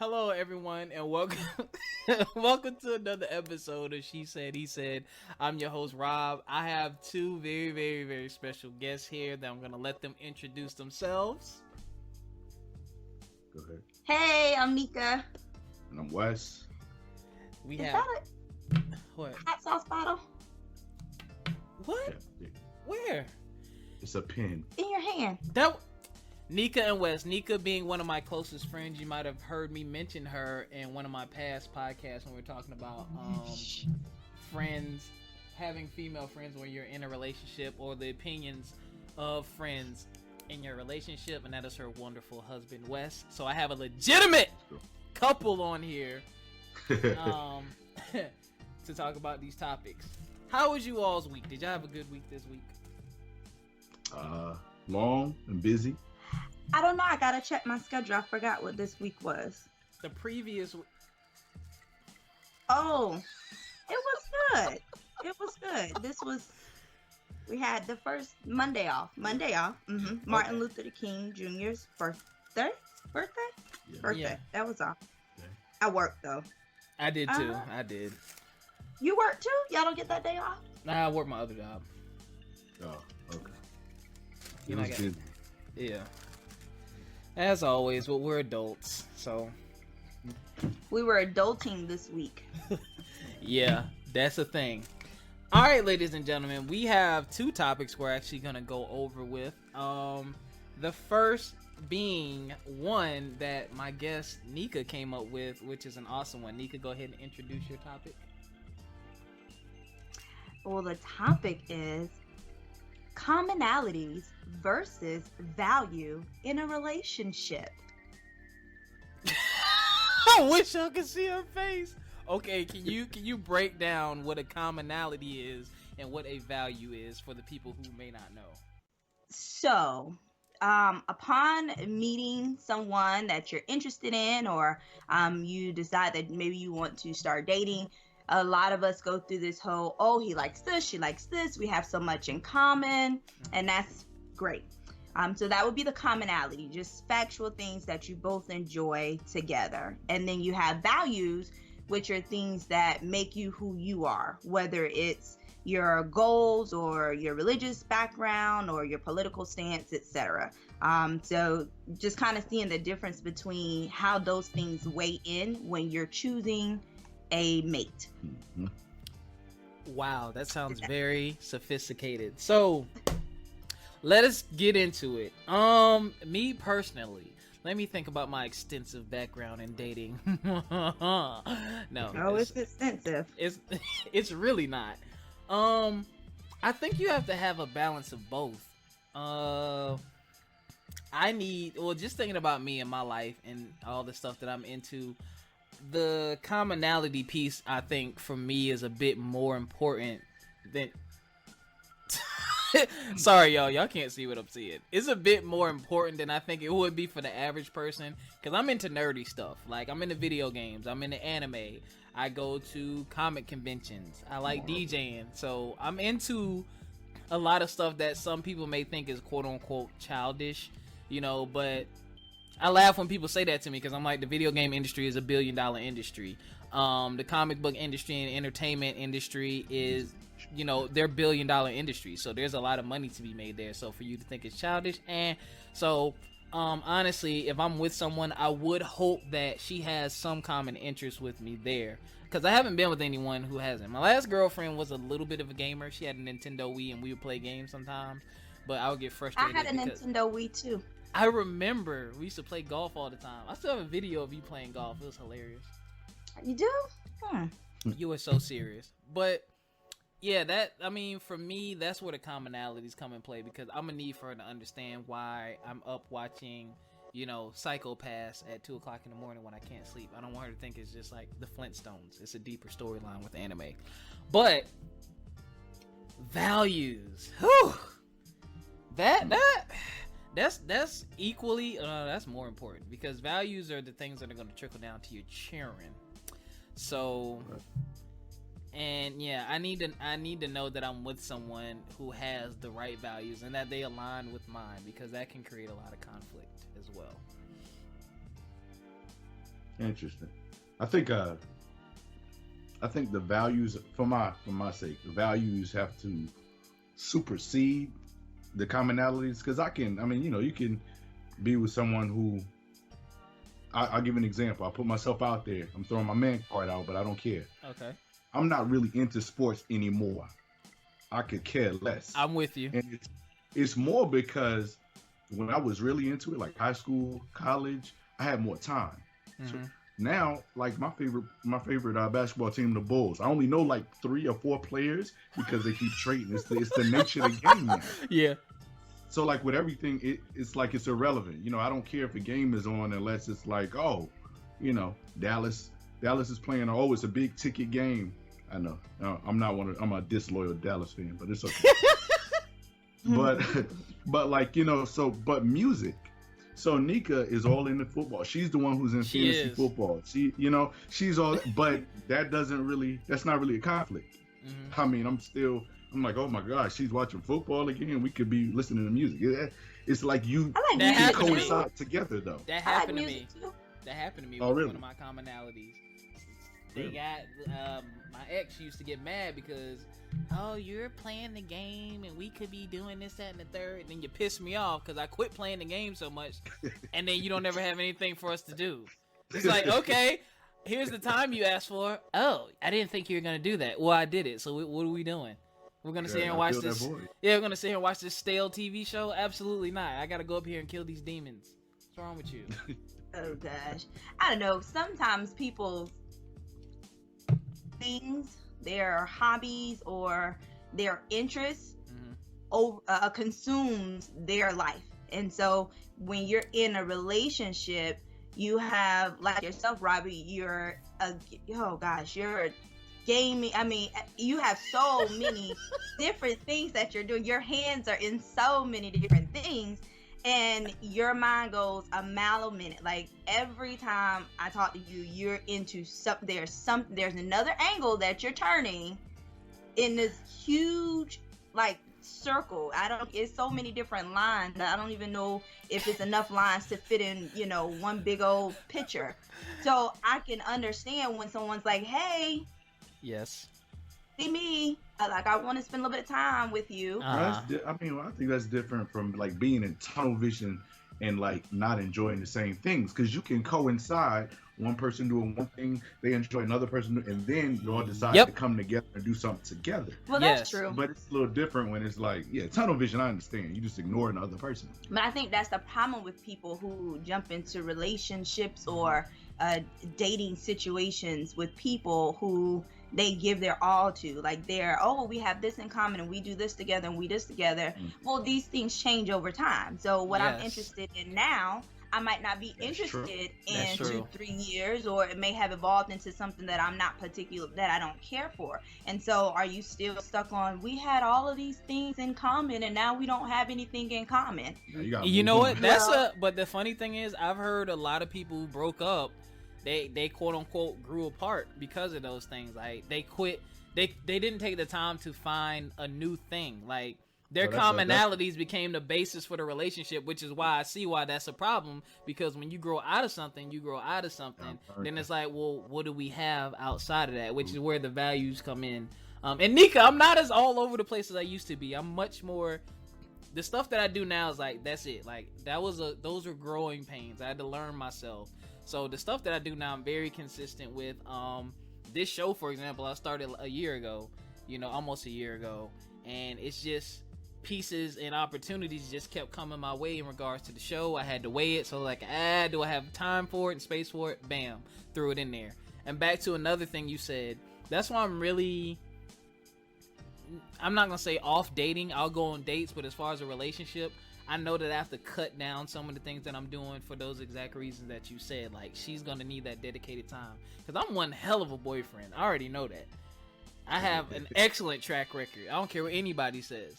Hello, everyone, and welcome, welcome to another episode of She Said, He Said. I'm your host, Rob. I have two very, very, very special guests here that I'm going to let them introduce themselves. Go ahead. Hey, I'm Neka. And I'm Wes. We Is have that what? a hot sauce bottle What? Yeah, Where? it's a pin. in your hand? That Neka and Wes. Neka being one of my closest friends. You might have heard me mention her in one of my past podcasts when we were talking about friends, having female friends when you're in a relationship, or the opinions of friends in your relationship, and that is her wonderful husband Wes. So I have a legitimate couple on here to talk about these topics. How was you all's week? Did y'all have a good week this week? Long and busy. I don't know. I gotta check my schedule. I forgot what this week was. The previous Oh, it was good. It was good. We had the first Monday off. Martin Luther King Jr.'s birthday. Yeah. That was off. Okay. I worked though. I did too. I did. You work too? Y'all don't get that day off? Nah, I work my other job. Oh, okay. You It know, was busy. Yeah. As always, well, we're adults, so We were adulting this week. yeah, that's a thing. All right, ladies and gentlemen, we have two topics we're actually gonna go over with. The first being one that my guest Neka came up with, which is an awesome one. Neka, go ahead and introduce your topic. Well, the topic is commonalities versus value in a relationship. I wish y'all could see her face. Okay, can you break down what a commonality is and what a value is for the people who may not know? So, upon meeting someone that you're interested in, or you decide that maybe you want to start dating, a lot of us go through this whole, oh, he likes this, she likes this, we have so much in common, and that's great. So that would be the commonality, just factual things that you both enjoy together. And then you have values, which are things that make you who you are, whether it's your goals or your religious background or your political stance, etc. So just kind of seeing the difference between how those things weigh in when you're choosing a mate. Mm-hmm. Wow, that sounds very sophisticated. So let us get into it. Me personally, let me think about my extensive background in dating. No, It's extensive. It's really not. I think you have to have a balance of both. Just thinking about me and my life and all the stuff that I'm into, the commonality piece, I think, for me is a bit more important than sorry, y'all can't see what I'm seeing. It's a bit more important than I think it would be for the average person, because I'm into nerdy stuff. Like, I'm into video games, I'm into anime, I go to comic conventions, I like DJing, so I'm into a lot of stuff that some people may think is quote-unquote childish, but I laugh when people say that to me, because I'm like, the video game industry is $1 billion industry. The comic book industry and entertainment industry is, they're $1 billion industry, so there's a lot of money to be made there. So for you to think it's childish, and so honestly, if I'm with someone, I would hope that she has some common interest with me there, because I haven't been with anyone who hasn't. My last girlfriend was a little bit of a gamer. She had a Nintendo Wii, and we would play games sometimes, but I would get frustrated. I had a Nintendo Wii too. I remember we used to play golf all the time. I still have a video of you playing golf. It was hilarious. You do? You were so serious. But yeah, for me, that's where the commonalities come in play, because I'm gonna need for her to understand why I'm up watching, Psychopaths at 2:00 in the morning when I can't sleep. I don't want her to think it's just like the Flintstones. It's a deeper storyline with anime. But values, whew, that's equally that's more important, because values are the things that are going to trickle down to your children. So, and yeah, I need to know that I'm with someone who has the right values and that they align with mine, because that can create a lot of conflict as well. Interesting. I think the values for my sake, the values have to supersede the commonalities, because you can be with someone who I'll give an example. I'll put myself out there. I'm throwing my man card out, but I don't care. Okay. I'm not really into sports anymore. I could care less. I'm with you. And it's more because when I was really into it, like high school, college, I had more time. So now, like my favorite basketball team, the Bulls. I only know like 3 or 4 players because they keep trading. It's the nature of the game now. Yeah. So like with everything, it's like it's irrelevant. I don't care if a game is on unless it's like, Dallas is playing. Oh, it's a big ticket game. I know. I'm a disloyal Dallas fan, but it's okay. but like, but music. So Neka is all into football. She's the one who's in fantasy football. She's all, but that's not really a conflict. I mean, I'm like, oh my gosh, she's watching football again. We could be listening to music. It's like you can coincide together though. That happened to me. That happened to me with one of my commonalities. They got my ex used to get mad because, oh, you're playing the game and we could be doing this, that, and the third. And then you piss me off because I quit playing the game so much, and then you don't ever have anything for us to do. It's like, okay, here's the time you asked for. Oh, I didn't think you were gonna do that. Well, I did it. So what are we doing? We're gonna sit here and watch this. Yeah, we're gonna sit here and watch this stale TV show. Absolutely not. I gotta go up here and kill these demons. What's wrong with you? Oh gosh, I don't know. Sometimes people's things, their hobbies or their interests consumes their life. And so when you're in a relationship, you have, like yourself, Robbie, you're gaming. I mean, you have so many different things that you're doing. Your hands are in so many different things, and your mind goes a mile a minute. Like every time I talk to you, you're into there's another angle that you're turning in this huge like circle. It's so many different lines that I don't even know if it's enough lines to fit in, one big old picture. So I can understand when someone's like, hey, yes, see me, like I want to spend a little bit of time with you. I think that's different from like being in tunnel vision and like not enjoying the same things, because you can coincide. One person doing one thing, they enjoy another person, and then you all decide to come together and do something together. Well, that's true. But it's a little different when it's like, tunnel vision, I understand. You just ignore the other person. But I think that's the problem with people who jump into relationships or dating situations with people who they give their all to. Like we have this in common and we do this together and we this together. Well, these things change over time. So what I'm interested in now, I might not be interested in 2-3 years, or it may have evolved into something that I'm not that I don't care for. And so are you still stuck on, we had all of these things in common and now we don't have anything in common? You know what? But the funny thing is, I've heard a lot of people who broke up, they quote unquote grew apart because of those things. Like they quit, they didn't take the time to find a new thing. Like their commonalities became the basis for the relationship, which is why I see why that's a problem. Because when you grow out of something, then it's like, well, what do we have outside of that? Which is where the values come in. And Neka, I'm not as all over the place as I used to be. I'm much more. The stuff that I do now is like, that's it. Like those are growing pains. I had to learn myself. So the stuff that I do now, I'm very consistent with. This show, for example, I started a year ago, almost a year ago, and it's just pieces and opportunities just kept coming my way in regards to the show. I had to weigh it, so like, do I have time for it and space for it? Bam, threw it in there. And back to another thing you said, that's why I'm not gonna say off dating. I'll go on dates, but as far as a relationship, I know that I have to cut down some of the things that I'm doing for those exact reasons that you said. Like, she's gonna need that dedicated time, because I'm one hell of a boyfriend. I already know that. I have an excellent track record. I don't care what anybody says.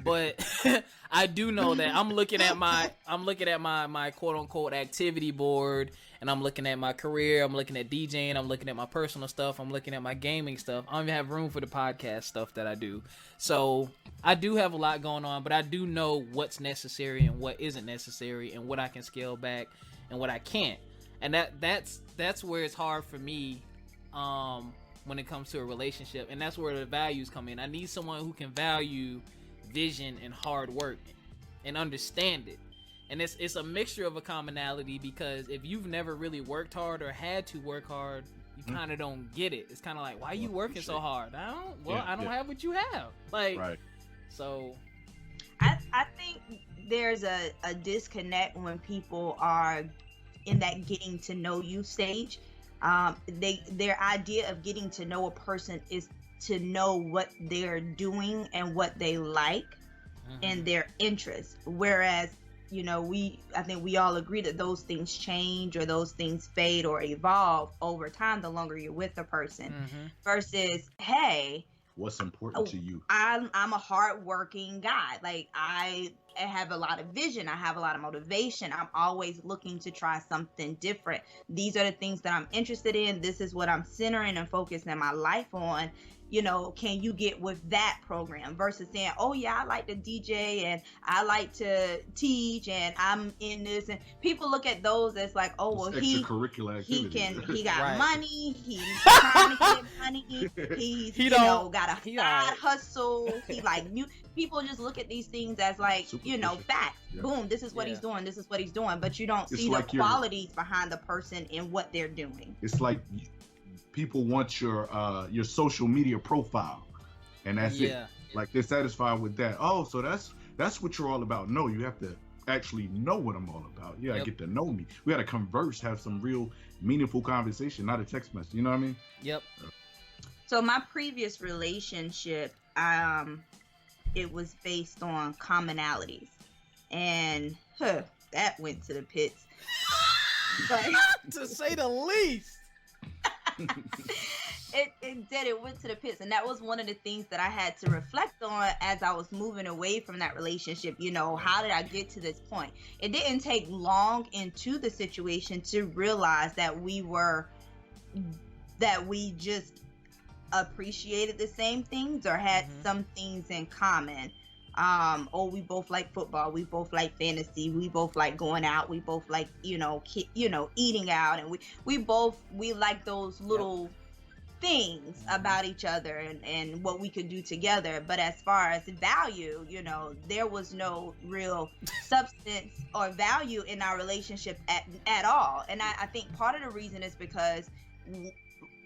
But I do know that I'm looking at my quote unquote activity board, and I'm looking at my career, I'm looking at DJing, I'm looking at my personal stuff, I'm looking at my gaming stuff. I don't even have room for the podcast stuff that I do. So I do have a lot going on, but I do know what's necessary and what isn't necessary, and what I can scale back and what I can't. And that's where it's hard for me when it comes to a relationship, and that's where the values come in. I need someone who can value vision and hard work and understand it. And it's a mixture of a commonality, because if you've never really worked hard or had to work hard, you kind of don't get it. It's kind of like, why are you working so hard? I don't have what you have. Like, right. So I think there's a disconnect when people are in that getting to know you stage. Their idea of getting to know a person is to know what they're doing and what they like and their interests. Whereas, you know, I think we all agree that those things change, or those things fade or evolve over time the longer you're with a person. Versus, hey, what's important to you? I'm a hardworking guy. Like, I have a lot of vision. I have a lot of motivation. I'm always looking to try something different. These are the things that I'm interested in. This is what I'm centering and focusing my life on. You know, can you get with that program? Versus saying, oh yeah, I like to DJ and I like to teach and I'm in this. And people look at those as like, oh, well, he got money. He's trying to get money. He's got a side hustle. He like people just look at these things as like, facts. Yeah. Boom, this is what he's doing. This is what he's doing. But you don't see the qualities behind the person and what they're doing. It's like people want your social media profile, and that's it. Like, they're satisfied with that. Oh, so that's what you're all about. No, you have to actually know what I'm all about. You gotta get to know me. We gotta converse, have some real meaningful conversation, not a text message. You know what I mean? Yep. So my previous relationship, it was based on commonalities, and that went to the pits. But, to say the least. It went to the pits, and that was one of the things that I had to reflect on as I was moving away from that relationship. You know, how did I get to this point? It didn't take long into the situation to realize that we just appreciated the same things or had some things in common. We both like football, we both like fantasy, we both like going out, we both like eating out, and we like those little things about each other and what we could do together. But as far as value, there was no real substance or value in our relationship at all. And I think part of the reason is because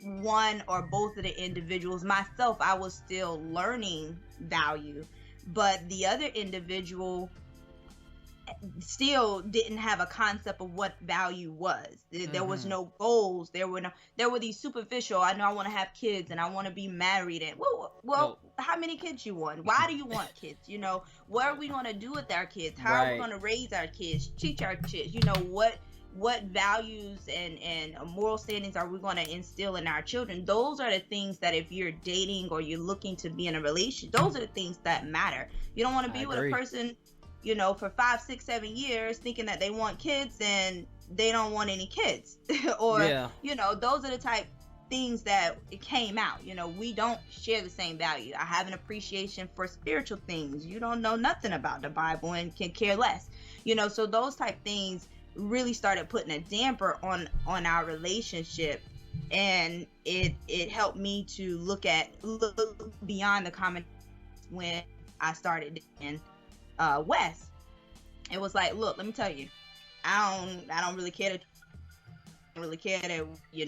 one or both of the individuals, myself, I was still learning value, but the other individual still didn't have a concept of what value was. There was no goals. There were these superficial, I know I want to have kids and I want to be married, and well, how many kids you want? Why do you want kids? What are we going to do with our kids? How are we going to raise our kids, teach our kids? What values and moral standings are we going to instill in our children? Those are the things that, if you're dating or you're looking to be in a relationship, those are the things that matter. You don't want to be with a person, for 5, 6, 7 years thinking that they want kids and they don't want any kids. Or, those are the type things that it came out. We don't share the same value. I have an appreciation for spiritual things. You don't know nothing about the Bible and can care less. So those type things really started putting a damper on our relationship, and it helped me to look beyond the common. When I started in West, it was like, look, let me tell you, I don't really care that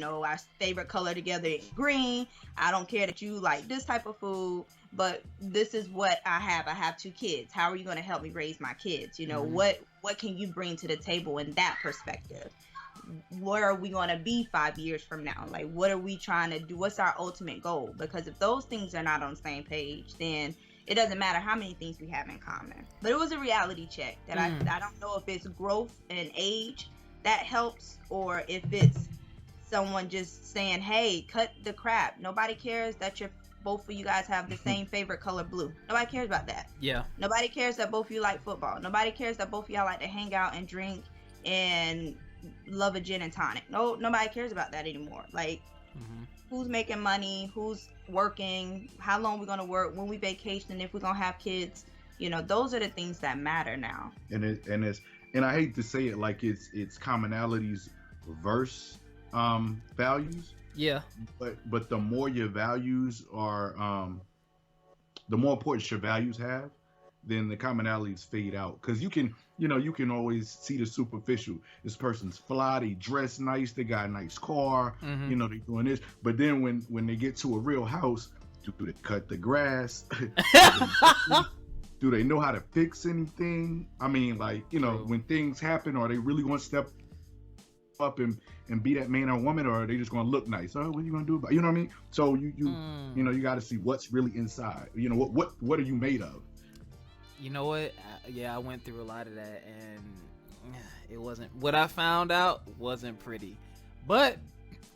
our favorite color together is green. I don't care that you like this type of food, but this is what I have. I have 2 kids. How are you going to help me raise my kids? What can you bring to the table in that perspective? Where are we going to be 5 years from now? Like, what are we trying to do? What's our ultimate goal? Because if those things are not on the same page, then it doesn't matter how many things we have in common. But it was a reality check that I don't know if it's growth and age that helps, or if it's someone just saying, hey, cut the crap. Nobody cares that both of you guys have the same favorite color, blue. Nobody cares about that. Yeah. Nobody cares that both of you like football. Nobody cares that both of y'all like to hang out and drink and love a gin and tonic. Nobody cares about that anymore. Like, who's making money, who's working, how long we're gonna work, when we vacation, if we're gonna have kids. Those are the things that matter now. And I hate to say it, like it's commonalities reverse values. Yeah. But the more your values are, the more importance your values have, then the commonalities fade out. Because you can always see the superficial. This person's fly, they dress nice, they got a nice car, they doing this. But then when they get to a real house, do they cut the grass? Do they know how to fix anything? I mean, like, when things happen, are they really going to step up and be that man or woman, or are they just going to look nice? Oh, what are you going to do about it? You know what I mean? So you got to see what's really inside. What are you made of? You know what? I went through a lot of that, and it wasn't, what I found out wasn't pretty. But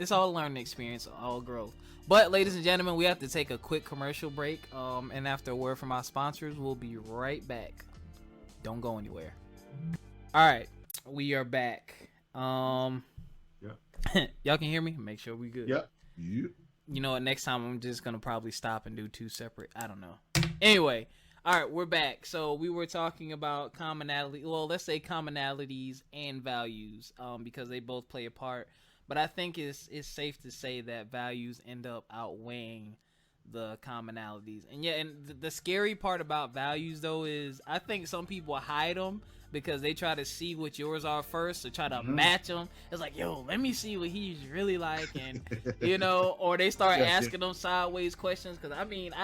it's all a learning experience, all growth. But ladies and gentlemen, we have to take a quick commercial break. And after a word from our sponsors, we'll be right back. Don't go anywhere. All right, we are back. Y'all can hear me? Make sure we good. Yep. You know what? Next time I'm just gonna probably stop and do two separate. I don't know. Anyway, all right, we're back. So we were talking about commonality. Well, let's say commonalities and values, because they both play a part. But I think it's safe to say that values end up outweighing the commonalities. And the scary part about values, though, is I think some people hide them because they try to see what yours are first, or try to match them. It's like, yo, let me see what he's really like, and or they start asking them sideways questions. Because I mean,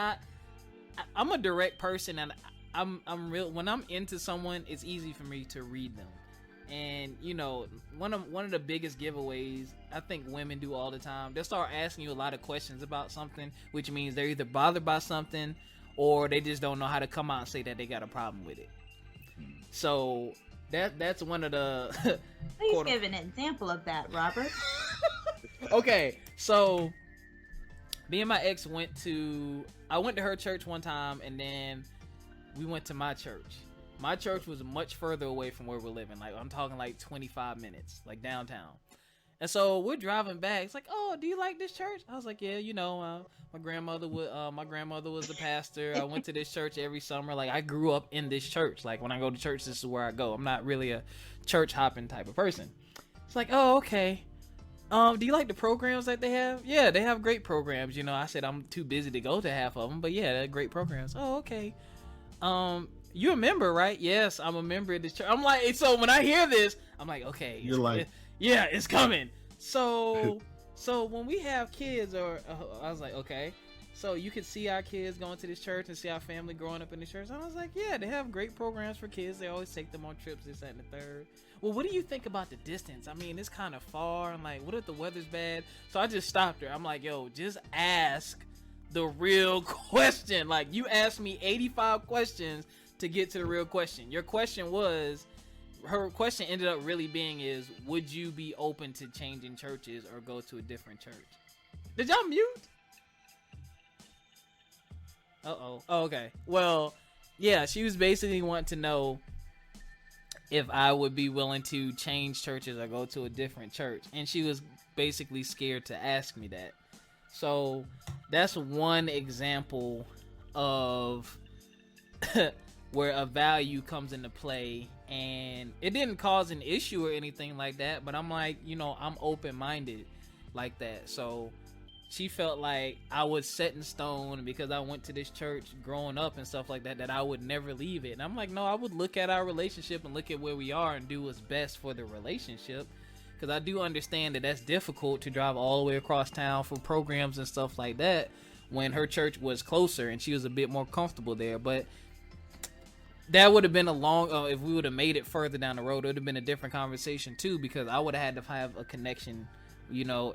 I'm a direct person, and I'm real. When I'm into someone, it's easy for me to read them. And one of the biggest giveaways I think women do all the time, they'll start asking you a lot of questions about something, which means they're either bothered by something or they just don't know how to come out and say that they got a problem with it. So that's one of the please give an example of that, Robert. Okay, so me and my ex I went to her church one time, and then we went to my church. My church was much further away from where we're living. Like, I'm talking like 25 minutes, like downtown. And so we're driving back. It's like, oh, do you like this church? I was like, yeah, my grandmother was a pastor. I went to this church every summer. Like, I grew up in this church. Like, when I go to church, this is where I go. I'm not really a church hopping type of person. It's like, oh, okay. Do you like the programs that they have? Yeah, they have great programs. I said I'm too busy to go to half of them, but yeah, they're great programs. Oh, okay. You're a member, right? Yes, I'm a member of this church. I'm like, so when I hear this, I'm like, okay. You're like, yeah, it's coming. So when we have kids, I was like, okay. So you can see our kids going to this church and see our family growing up in the church. And I was like, yeah, they have great programs for kids. They always take them on trips, this, that, and the third. Well, what do you think about the distance? I mean, it's kind of far. I'm like, what if the weather's bad? So I just stopped her. I'm like, yo, just ask the real question. Like, you asked me 85 questions to get to the real question. Your question was, her question ended up really being is, would you be open to changing churches or go to a different church? Did y'all mute? Uh-oh. Oh, okay. Well, yeah, she was basically wanting to know if I would be willing to change churches or go to a different church. And she was basically scared to ask me that. So that's one example of where a value comes into play, and it didn't cause an issue or anything like that, but I'm like, I'm open-minded like that. So she felt like I was set in stone because I went to this church growing up and stuff like that, that I would never leave it. And I'm like, no, I would look at our relationship and look at where we are and do what's best for the relationship. Because I do understand that that's difficult to drive all the way across town for programs and stuff like that when her church was closer and she was a bit more comfortable there. But that would have been a long, if we would have made it further down the road, it would have been a different conversation too, because I would have had to have a connection,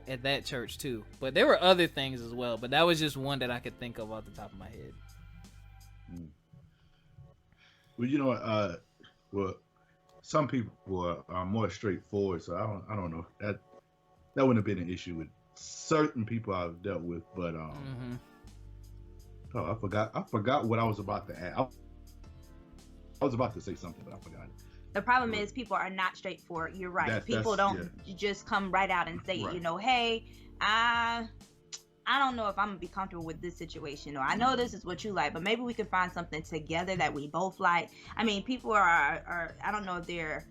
at that church too. But there were other things as well, but that was just one that I could think of off the top of my head. Well, some people are more straightforward, so I don't know. That wouldn't have been an issue with certain people I've dealt with, but I forgot what I was about to add. I was about to say something, but I forgot it. The problem is people are not straightforward. You're right. People don't just come right out and say, right. Hey, I don't know if I'm gonna be comfortable with this situation, or I know this is what you like, but maybe we can find something together that we both like. I mean, people are I don't know if they're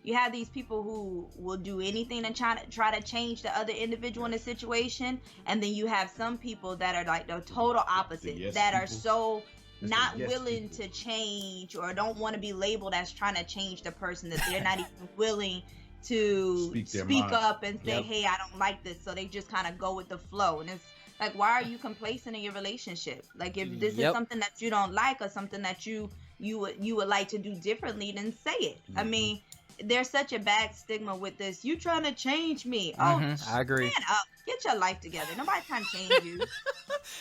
you have these people who will do anything to try to change the other individual in a situation, and then you have some people that are like the total opposite, yes that people. are so It's not the yes willing people. to change, or don't want to be labeled as trying to change the person, that they're not even willing to speak up and say, hey, I don't like this. So they just kind of go with the flow. And it's like, why are you complacent in your relationship? Like, if this is something that you don't like, or something that you would like to do differently, then say it. I mean, there's such a bad stigma with this. You trying to change me? I agree. Man up, get your life together. Nobody's trying to change you.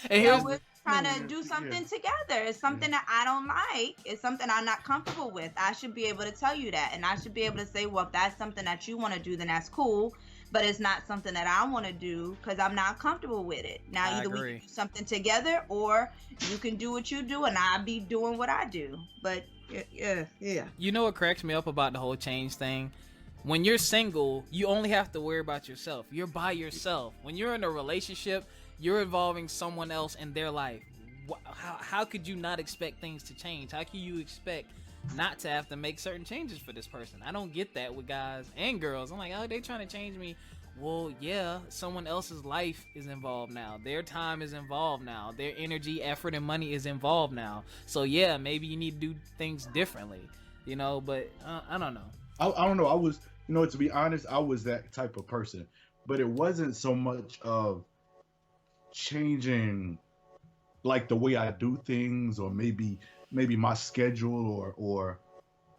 And we're trying to do something together. It's something that I don't like. It's something I'm not comfortable with. I should be able to tell you that, and I should be able to say, well, if that's something that you want to do, then that's cool. But it's not something that I want to do because I'm not comfortable with it. Now, either we can do something together, or you can do what you do and I'll be doing what I do. But yeah. You know what cracks me up about the whole change thing? When you're single, you only have to worry about yourself. You're by yourself. When you're in a relationship, you're involving someone else in their life. How could you not expect things to change? How can you expect not to have to make certain changes for this person? I don't get that with guys and girls. I'm like, oh, they trying to change me. Well, yeah, someone else's life is involved now. Their time is involved now. Their energy, effort, and money is involved now. So yeah, maybe you need to do things differently, but I don't know. I don't know. I was, to be honest, I was that type of person, but it wasn't so much of changing like the way I do things, or maybe my schedule,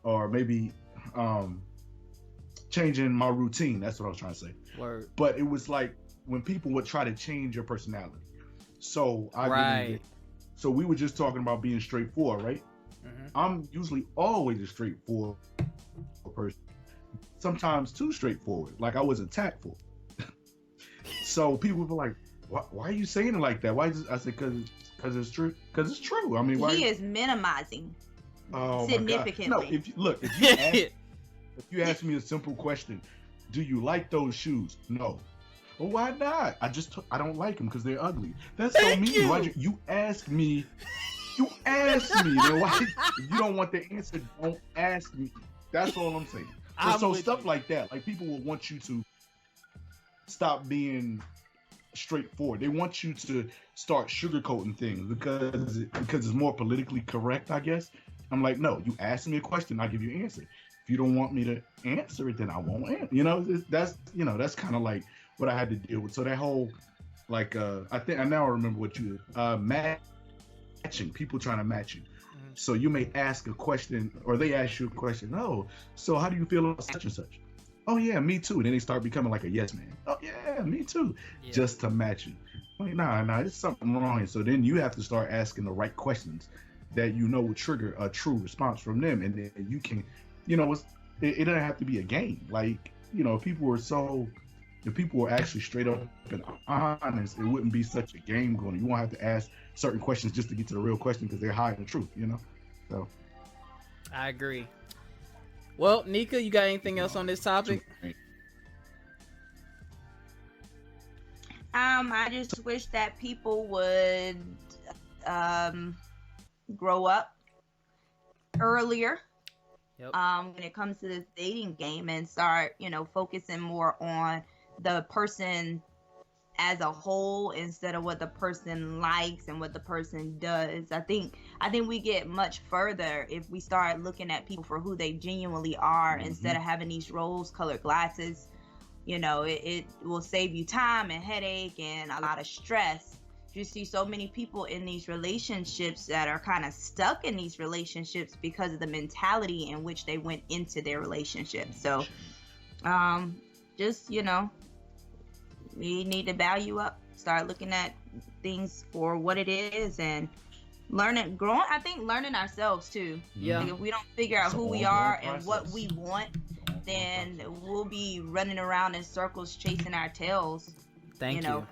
or maybe changing my routine. That's what I was trying to say. Word. But it was like when people would try to change your personality. So so we were just talking about being straightforward, right? Mm-hmm. I'm usually always a straightforward person. Sometimes too straightforward. Like I wasn't tactful. So people were like, why are you saying it like that? Why? I said, because it's true. Because it's true. I mean, he is minimizing significantly. No, if you ask me a simple question, do you like those shoes? No. Well, why not? I don't like them because they're ugly. That's so mean. You ask me. Then why? If you don't want the answer, don't ask me. That's all I'm saying. So stuff like that, like people will want you to stop being straightforward. They want you to start sugarcoating things because it's more politically correct, I guess. I'm like, no, you ask me a question, I'll give you an answer. If you don't want me to answer it, then I won't answer. That's kind of like what I had to deal with. So that whole, like, I now remember what you matching, people trying to match you. So you may ask a question, or they ask you a question. Oh, so how do you feel about such and such? Oh yeah, me too. And then they start becoming like a yes man. Oh yeah, me too. Yeah. Just to match you. Like, nah, there's something wrong here. So then you have to start asking the right questions that will trigger a true response from them, and then you can, it doesn't have to be a game. Like, if people were actually straight up and honest, it wouldn't be such a game going. You won't have to ask certain questions just to get to the real question because they're hiding the truth, So I agree. Well, Neka, you got anything else on this topic? I just wish that people would grow up earlier. Yep. When it comes to this dating game, and start, focusing more on the person as a whole instead of what the person likes and what the person does. I think we get much further if we start looking at people for who they genuinely are, instead of having these rose-colored glasses. It will save you time and headache and a lot of stress. You see so many people in these relationships that are kind of stuck in these relationships because of the mentality in which they went into their relationship. So just, we need to value up, start looking at things for what it is, and learning ourselves too. Yeah. Like if we don't figure out who we are and what we want, then we'll be running around in circles chasing our tails,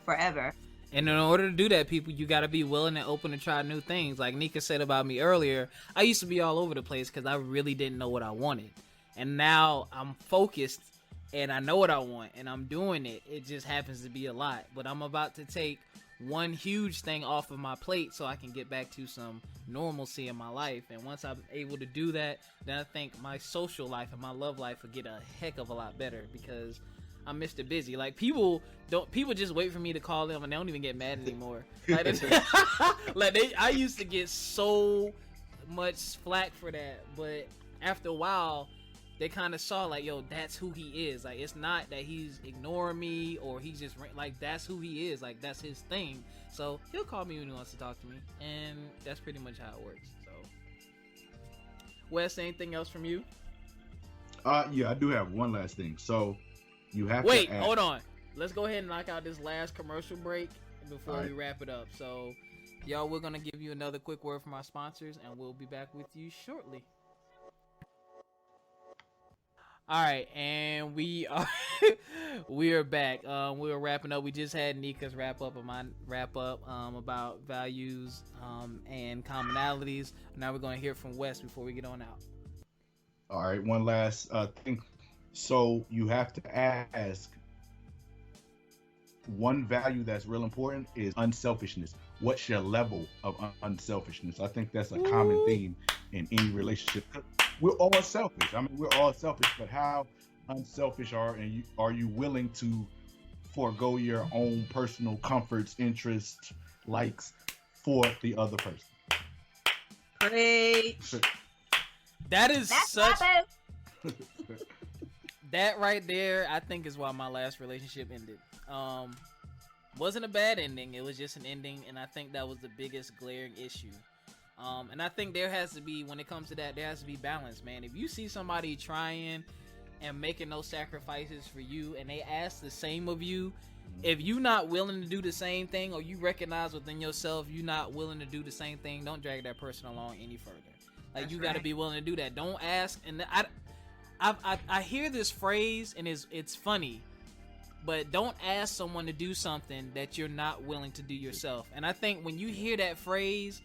forever. And in order to do that, people, you got to be willing and open to try new things. Like Neka said about me earlier, I used to be all over the place because I really didn't know what I wanted. And now I'm focused and I know what I want and I'm doing it. It just happens to be a lot. But I'm about to take one huge thing off of my plate so I can get back to some normalcy in my life. And once I'm able to do that, then I think my social life and my love life will get a heck of a lot better, because I'm Mr. Busy. Like, people just wait for me to call them and they don't even get mad anymore. Like, I used to get so much flack for that, but after a while they kind of saw, like, yo, that's who he is. Like, it's not that he's ignoring me or he's just, like, that's who he is. Like, that's his thing. So he'll call me when he wants to talk to me, and that's pretty much how it works. So, Wes, anything else from you? Yeah, I do have one last thing. So you have wait, to ask... hold on. Let's go ahead and knock out this last commercial break before we wrap it up. So, y'all, we're gonna give you another quick word from our sponsors, and we'll be back with you shortly. All right, and we are back. We were wrapping up. We just had Neka's wrap up about values and commonalities. Now we're going to hear from Wes before we get on out. All right, one last thing. So you have to ask, one value that's real important is unselfishness. What's your level of unselfishness? I think that's a common theme in any relationship. We're all selfish. I mean, we're all selfish, but how unselfish are you willing to forego your own personal comforts, interests, likes for the other person? Great. That's that right there, I think, is why my last relationship ended. Wasn't a bad ending. It was just an ending, and I think that was the biggest glaring issue. And I think there has to be, when it comes to that, there has to be balance, man. If you see somebody trying and making those sacrifices for you, and they ask the same of you, if you're not willing to do the same thing, or you recognize within yourself you're not willing to do the same thing, don't drag that person along any further. Like, that's you got to be willing to do that. Don't ask. And I hear this phrase, and it's funny, but don't ask someone to do something that you're not willing to do yourself. And I think when you hear that phrase,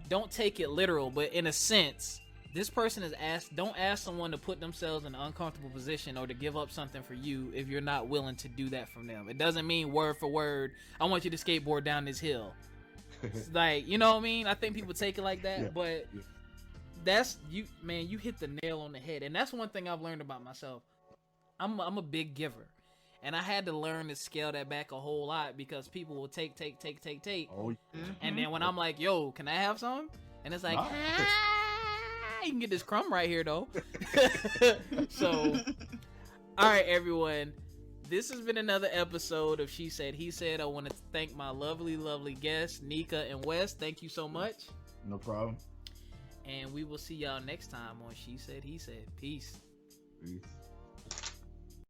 don't take it literal, but in a sense, this person is don't ask someone to put themselves in an uncomfortable position or to give up something for you if you're not willing to do that from them. It doesn't mean word for word, I want you to skateboard down this hill. It's like, you know what I mean? I think people take it like that, but that's, you hit the nail on the head. And that's one thing I've learned about myself. I'm a big giver. And I had to learn to scale that back a whole lot, because people will take. Oh, and then when I'm like, yo, can I have some? And it's like, you can get this crumb right here, though. So, all right, everyone. This has been another episode of She Said, He Said. I want to thank my lovely, lovely guests, Neka and Wes. Thank you so much. No problem. And we will see y'all next time on She Said, He Said. Peace. Peace.